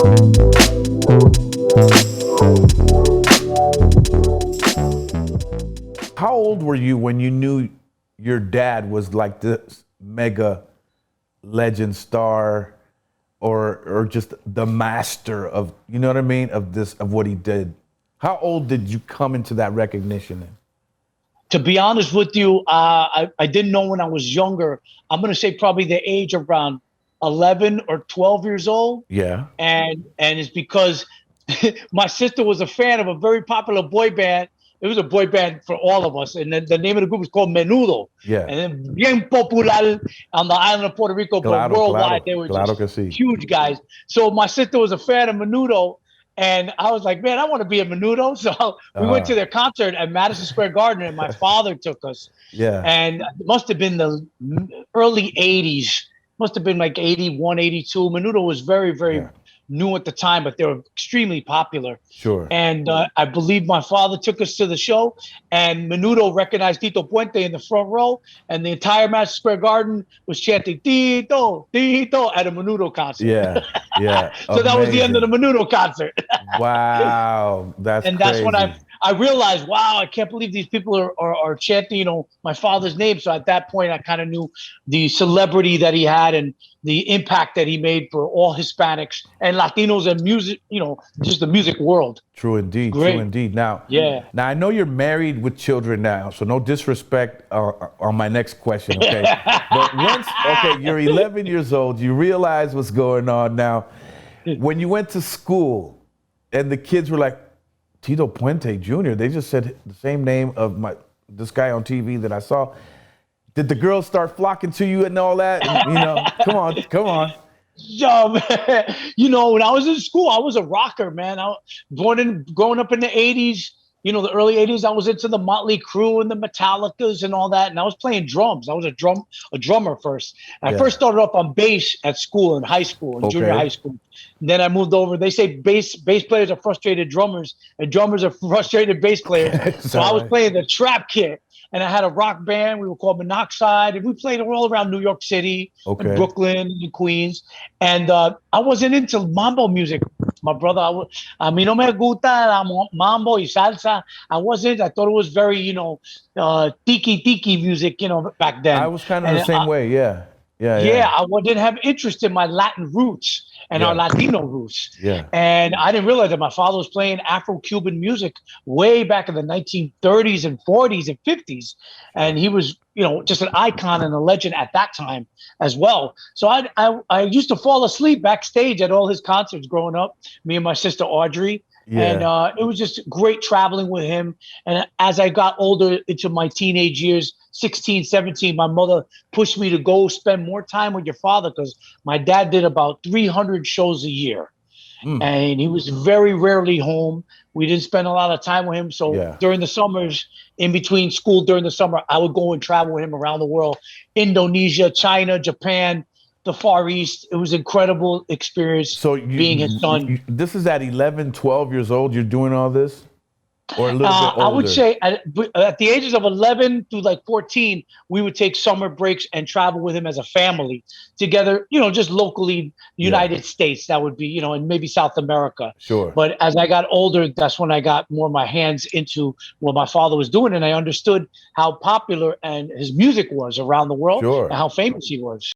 How old were you when you knew your dad was like this mega legend star, or just the master of, you know what I mean, of what he did? How old did you come into that recognition in? To be honest with you, I didn't know when I was younger. I'm going to say probably the age of around 11 or 12 years old. Yeah. And it's because my sister was a fan of a very popular boy band. It was a boy band for all of us, and the name of the group was called Menudo. Yeah. And then bien popular on the island of Puerto Rico, but worldwide they were claro just que sí. huge guys. So my sister was a fan of Menudo, and I was like, man, I want to be a Menudo. So we went to their concert at Madison Square Garden, and my father took us. Yeah. And it must have been the early 80s. Must have been like 81, 82. Menudo was very, very new at the time, but they were extremely popular. Sure. And I believe my father took us to the show, and Menudo recognized Tito Puente in the front row, and the entire Madison Square Garden was chanting Tito, Tito at a Menudo concert. Yeah, yeah. So that was the end of the Menudo concert. Wow, that's and crazy. That's when I realized, wow, I can't believe these people are chanting, you know, my father's name. So at that point, I kind of knew the celebrity that he had and the impact that he made for all Hispanics and Latinos and music, you know, just the music world. True indeed. Great. True indeed. Now, yeah. Now I know you're married with children now, so no disrespect on my next question, okay? But once, okay, you're 11 years old, you realize what's going on now. When you went to school and the kids were like, Tito Puente Jr., they just said the same name of this guy on TV that I saw. Did the girls start flocking to you and all that? And, you know, come on. You know, when I was in school, I was a rocker, man. Growing up in the 80s, you know, the early 80s, I was into the Motley Crue and the Metallicas and all that. And I was playing drums. I was a drummer first. And I first started off on bass at school, in high school, in junior high school. And then I moved over. They say bass players are frustrated drummers, and drummers are frustrated bass players. So I was playing the trap kit. And I had a rock band. We were called Monoxide, and we played all around New York City, and Brooklyn, and Queens. And I wasn't into mambo music. My brother, a mí no me gusta la mambo y salsa. I thought it was very, you know, tiki music, you know, back then. I was kind of the same way, yeah. I didn't have interest in my Latin roots and our Latino roots. Yeah. And I didn't realize that my father was playing Afro-Cuban music way back in the 1930s and 40s and 50s. And he was, you know, just an icon and a legend at that time as well. So I used to fall asleep backstage at all his concerts growing up, me and my sister Audrey. And it was just great traveling with him. And as I got older into my teenage years, 16, 17, my mother pushed me to go spend more time with your father, because my dad did about 300 shows a year. And he was very rarely home. We didn't spend a lot of time with him. So during the summers, in between school, during the summer, I would go and travel with him around the world, Indonesia, China, Japan, the Far East. It was an incredible experience being his son. This is at 11, 12 years old, you're doing all this? Or a little bit older? I would say at the ages of 11 to like 14, we would take summer breaks and travel with him as a family together, you know, just locally, United States, that would be, you know, and maybe South America. Sure. But as I got older, that's when I got more my hands into what my father was doing. And I understood how popular and his music was around the world and how famous he was.